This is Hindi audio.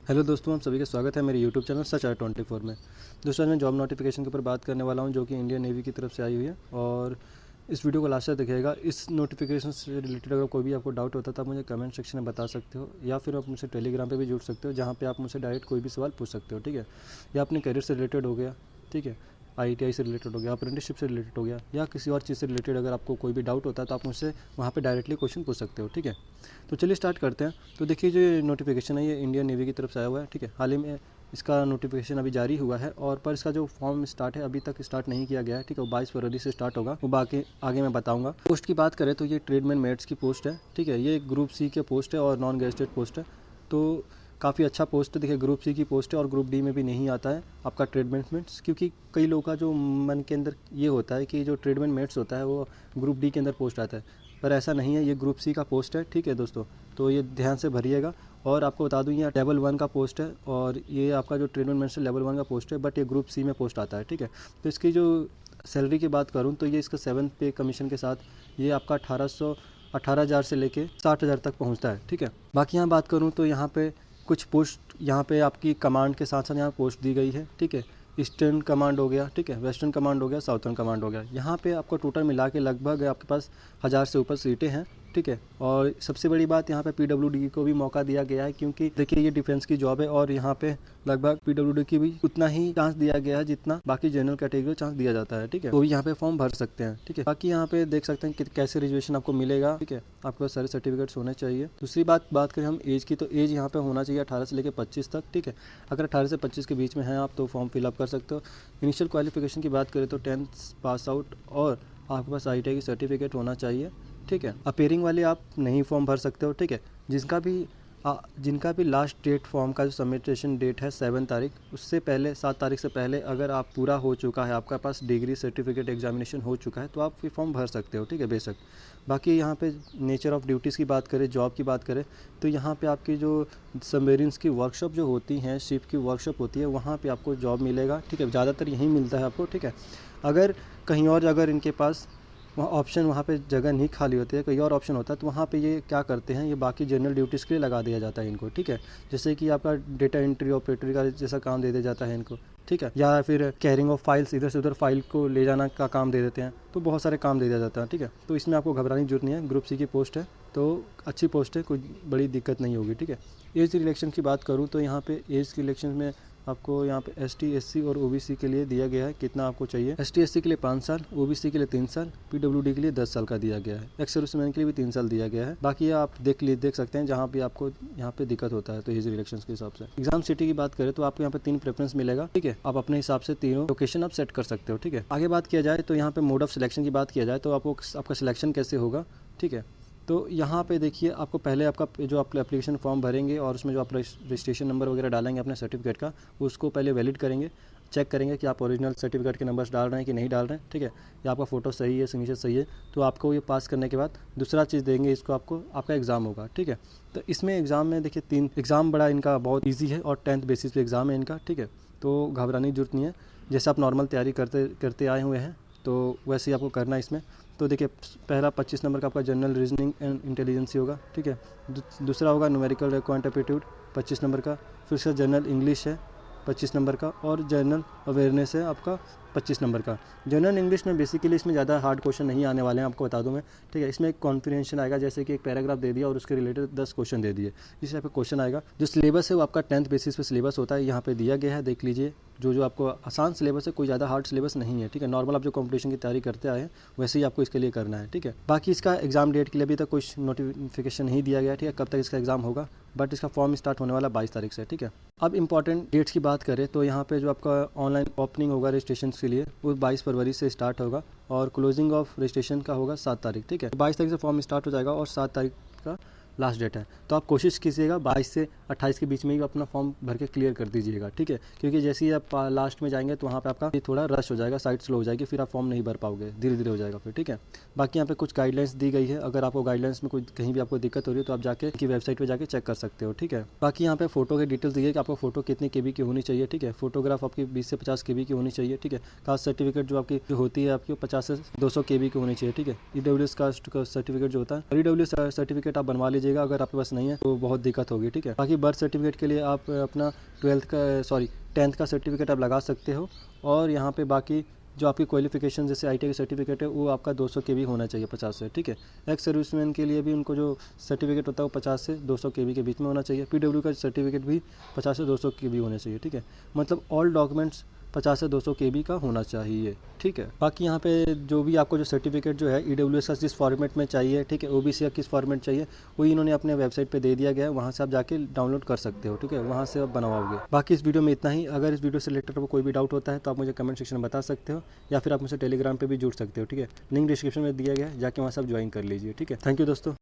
हेलो दोस्तों, आप सभी का स्वागत है मेरे यूट्यूब चैनल सच R24 में। दोस्तों, आज मैं जॉब नोटिफिकेशन के ऊपर बात करने वाला हूं जो कि इंडियन नेवी की तरफ से आई हुई है। और इस वीडियो को लास्ट तक देखिएगा। इस नोटिफिकेशन से रिलेटेड अगर कोई भी आपको डाउट होता है तो आप मुझे कमेंट सेक्शन में बता सकते हो, या फिर आप मुझसे टेलीग्राम पे भी जुड़ सकते हो, जहाँ पे आप मुझसे डायरेक्ट कोई भी सवाल पूछ सकते हो। ठीक है, या अपने करियर से रिलेटेड हो गया, ठीक है, ITI से रिलेटेड हो गया, अप्रेंटिसशिप से रिलेटेड हो गया, या किसी और चीज़ से रिलेटेड अगर आपको कोई भी डाउट होता है तो आप मुझसे वहाँ पे डायरेक्टली क्वेश्चन पूछ सकते हो। ठीक है, तो चलिए स्टार्ट करते हैं। तो देखिए, जो नोटिफिकेशन है ये इंडियन नेवी की तरफ से आया हुआ है। ठीक है, हाल ही में इसका नोटिफिकेशन अभी जारी हुआ है, और पर इसका जो फॉर्म स्टार्ट है अभी तक स्टार्ट नहीं किया गया है। ठीक है, वो 22 फरवरी से स्टार्ट होगा, वो बाकी आगे मैं बताऊंगा। पोस्ट की बात करें तो ये ट्रेडमैन मेट्स की पोस्ट है। ठीक है, ये ग्रुप सी के पोस्ट है और नॉन गेजेटेड पोस्ट है, तो काफ़ी अच्छा पोस्ट है। देखिए, ग्रुप सी की पोस्ट है और ग्रुप डी में भी नहीं आता है आपका ट्रेडमैन मेट्स, क्योंकि कई लोगों का जो मन के अंदर ये होता है कि जो ट्रेडमैन मेट्स होता है वो ग्रुप डी के अंदर पोस्ट आता है, पर ऐसा नहीं है, ये ग्रुप सी का पोस्ट है। ठीक है दोस्तों, तो ये ध्यान से भरिएगा। और आपको बता दूं, ये लेवल 1 का पोस्ट है, और ये आपका जो ट्रेडमैन मेट्स है लेवल 1 का पोस्ट है, बट ये ग्रुप सी में पोस्ट आता है। ठीक है, तो इसकी जो सैलरी की बात करूं तो ये इसका 7th पे कमीशन के साथ ये आपका 18,000 से लेके 60,000 तक पहुंचता है। ठीक है, बाकी यहाँ बात करूँ तो यहाँ पे कुछ पोस्ट यहाँ पे आपकी कमांड के साथ साथ यहाँ पोस्ट दी गई है। ठीक है, ईस्टर्न कमांड हो गया, ठीक है, वेस्टर्न कमांड हो गया, साउथर्न कमांड हो गया। यहाँ पे आपको टोटल मिला के लगभग आपके पास 1000 से ऊपर सीटें हैं। ठीक है, और सबसे बड़ी बात यहाँ पे PWD को भी मौका दिया गया है, क्योंकि देखिए ये डिफेंस की जॉब है और यहाँ पे लगभग PWD की भी उतना ही चांस दिया गया है जितना बाकी जनरल कैटेगरी को चांस दिया जाता है। ठीक है, तो यहाँ पे फॉर्म भर सकते हैं। ठीक है, बाकी यहाँ पे देख सकते हैं कि कैसे रिजर्वेशन आपको मिलेगा। ठीक है, आपके पास सारे सर्टिफिकेट्स होने चाहिए। दूसरी बात करें हम एज की, तो एज यहाँ पे होना चाहिए 18 से लेकर 25 तक। ठीक है, अगर 18 से 25 के बीच में हैं आप तो फॉर्म फिलअप कर सकते हो। इनिशियल क्वालिफिकेशन की बात करें तो 10th पास आउट और आपके पास ITI की सर्टिफिकेट होना चाहिए। ठीक है, अपेयरिंग वाले आप नहीं फॉर्म भर सकते हो। ठीक है, जिनका भी लास्ट डेट फॉर्म का जो सबमिटेशन डेट है 7 तारीख, उससे पहले 7 तारीख से पहले अगर आप पूरा हो चुका है, आपका पास डिग्री सर्टिफिकेट एग्जामिनेशन हो चुका है, तो आप ये फॉर्म भर सकते हो। ठीक है, बेशक। बाकी यहाँ पे नेचर ऑफ ड्यूटीज़ की बात करें, जॉब की बात करें, तो यहाँ पे आपकी जो सबमरीन्स की वर्कशॉप जो होती हैं, शिप की वर्कशॉप होती है, वहाँ पे आपको जॉब मिलेगा। ठीक है, ज़्यादातर यहीं मिलता है आपको। ठीक है, अगर कहीं और अगर इनके पास वहाँ ऑप्शन वहाँ पे जगह नहीं खाली होती है, कोई और ऑप्शन होता है, तो वहाँ पे ये क्या करते हैं, ये बाकी जनरल ड्यूटीज़ के लिए लगा दिया जाता है इनको। ठीक है, जैसे कि आपका डेटा एंट्री ऑपरेटर का जैसा काम दे दिया जाता है इनको। ठीक है, या फिर कैरिंग ऑफ फाइल्स, इधर से उधर फाइल को ले जाना का काम दे देते हैं, तो बहुत सारे काम दे दिया जाता है। ठीक है, तो इसमें आपको घबराने की जरूरत नहीं है, ग्रुप सी की पोस्ट है तो अच्छी पोस्ट है, कोई बड़ी दिक्कत नहीं होगी। ठीक है, एज रिलेक्शन की बात करूँ तो यहाँ पे एज रिलेक्शन में आपको यहाँ पे ST SC और OBC के लिए दिया गया है कितना आपको चाहिए। ST SC के लिए 5 साल, OBC के लिए 3 साल, PWD के लिए 10 साल का दिया गया है, एक्स सर्विसमैन के लिए भी 3 साल दिया गया है। बाकी आप देख सकते हैं जहाँ भी आपको यहाँ पे दिक्कत होता है तो एज रिलेक्शंस के हिसाब से। एग्जाम सिटी की बात करें तो आपको यहाँ पे 3 प्रेफरेंस मिलेगा। ठीक है, आप अपने हिसाब से तीनों लोकेशन आप सेट कर सकते हो। ठीक है, आगे बात किया जाए तो यहाँ पे मोड ऑफ सिलेक्शन की बात किया जाए तो आपका सिलेक्शन कैसे होगा। ठीक है, तो यहाँ पे देखिए, आपको पहले आपका जो आप एप्लीकेशन फॉर्म भरेंगे और उसमें जो आप रजिस्ट्रेशन नंबर वगैरह डालेंगे अपने सर्टिफिकेट का, उसको पहले वैलिड करेंगे, चेक करेंगे कि आप ओरिजिनल सर्टिफिकेट के नंबर्स डाल रहे हैं कि नहीं डाल रहे हैं। ठीक है, या आपका फ़ोटो सही है, सिग्नेचर सही है, तो आपको ये पास करने के बाद दूसरा चीज़ देंगे इसको, आपका एग्ज़ाम होगा। ठीक है, तो इसमें एग्ज़ाम में देखिए 3 एग्ज़ाम बड़ा इनका बहुत ईजी है और 10th बेसिस पे एग्ज़ाम है इनका। ठीक है, तो घबराने की जरूरत नहीं है, जैसे आप नॉर्मल तैयारी करते आए हुए हैं तो वैसे ही आपको करना है इसमें। तो देखिए, पहला 25 नंबर का आपका जनरल रीजनिंग एंड इंटेलिजेंसी होगा। ठीक है, दूसरा होगा न्यूमेरिकल क्वांट एप्टीट्यूड 25 नंबर का, फिर उसका जनरल इंग्लिश है 25 नंबर का, और जनरल अवेयरनेस है आपका 25 नंबर का। जनरल इंग्लिश में बेसिकली इसमें ज़्यादा हार्ड क्वेश्चन नहीं आने वाले हैं, आपको बता दूं मैं। ठीक है, इसमें एक कॉन्फिडेंशियल आएगा, जैसे कि एक पैराग्राफ दे दिया और उसके रिलेटेड 10 क्वेश्चन दे दिए, इस टाइप का क्वेश्चन आएगा। जो सिलेबस है वो आपका 10th बेसिस पे सिलेबस होता है, यहाँ पे दिया गया है, देख लीजिए। जो आपको आसान सिलेबस है, कोई ज़्यादा हार्ड सिलेबस नहीं है। ठीक है, नॉर्मल आप जो कॉम्पिटिशन की तैयारी करते आए हैं वैसे ही आपको इसके लिए करना है। ठीक है, बाकी इसका एग्जाम डेट के लिए अभी तक कुछ नोटिफिकेशन नहीं दिया गया। ठीक है, कब तक इसका एग्जाम होगा, बट इसका फॉर्म स्टार्ट होने वाला 22 तारीख से। ठीक है, अब इंपॉर्टेंट डेट्स की बात करें तो यहाँ पे जो आपका ऑनलाइन ओपनिंग होगा रजिस्ट्रेशन के लिए वो 22 फरवरी से स्टार्ट होगा, और क्लोजिंग ऑफ रजिस्ट्रेशन का होगा 7 तारीख। ठीक है, 22 तारीख से फॉर्म स्टार्ट हो जाएगा और 7 तारीख का लास्ट डेट है। तो आप कोशिश कीजिएगा 22 से 28 के बीच में ही अपना फॉर्म भर के क्लियर कर दीजिएगा। ठीक है, क्योंकि जैसे ही आप लास्ट में जाएंगे तो वहाँ पे आपका थोड़ा रश हो जाएगा, साइट स्लो हो जाएगी, फिर आप फॉर्म नहीं भर पाओगे, धीरे धीरे हो जाएगा फिर। ठीक है, बाकी यहाँ पे कुछ गाइडलाइंस दी गई है, अगर आपको गाइडलाइंस में कोई कहीं भी आपको दिक्कत हो रही है तो आप जाके की वेबसाइट पर जाके चेक कर सकते हो। ठीक है, बाकी यहाँ पे फोटो की डिटेल्स दी है कि आपको फोटो कितनी KB की होनी चाहिए। ठीक है, फोटोग्राफ आपकी 20 से 50 KB की होनी चाहिए। ठीक है, कास्ट सर्टिफिकेट जो आपकी जो होती है आपकी 50 से 200 KB की होनी चाहिए। ठीक है, EWS कास्ट का सर्टिफिकेट जो होता है, EWS सर्टिफिकेट आप बनवा लीजिए लीजिएगा, अगर आपके पास नहीं है तो बहुत दिक्कत होगी, ठीक है। बाकी बर्थ सर्टिफिकेट के लिए आप अपना 10th का सर्टिफिकेट आप लगा सकते हो। और यहाँ पे बाकी जो आपकी क्वालिफिकेशन जैसे ITI का सर्टिफिकेट है वो आपका 200 KB होना चाहिए 50 से, ठीक है। एक्स सर्विसमैन के लिए भी उनको जो सर्टिफिकेट होता है वो 50 से 200 KB के बीच में होना चाहिए। PW का सर्टिफिकेट भी 50 से 200 KB होने चाहिए, ठीक है। मतलब ऑल डॉक्यूमेंट्स 50 से 200 KB का होना चाहिए, ठीक है। बाकी यहाँ पे जो भी आपको जो सर्टिफिकेट जो है EWS का जिस फॉर्मेट में चाहिए, ठीक है, OBC का किस फॉर्मेट चाहिए वो इन्होंने अपने वेबसाइट पे दे दिया गया है, वहाँ से आप जाके डाउनलोड कर सकते हो, ठीक है, वहाँ से आप बनवाओगे। बाकी इस वीडियो में इतना ही। अगर इस वीडियो से रिलेटेड आपको कोई भी डाउट होता है तो आप मुझे कमेंट सेक्शन में बता सकते हो, या फिर आप मुझे टेलीग्राम पर भी जुड़ सकते हो, ठीक है। लिंक डिस्क्रिप्शन में दिया गया है, जाके वहाँ से आप ज्वाइन कर लीजिए, ठीक है। थैंक यू दोस्तों।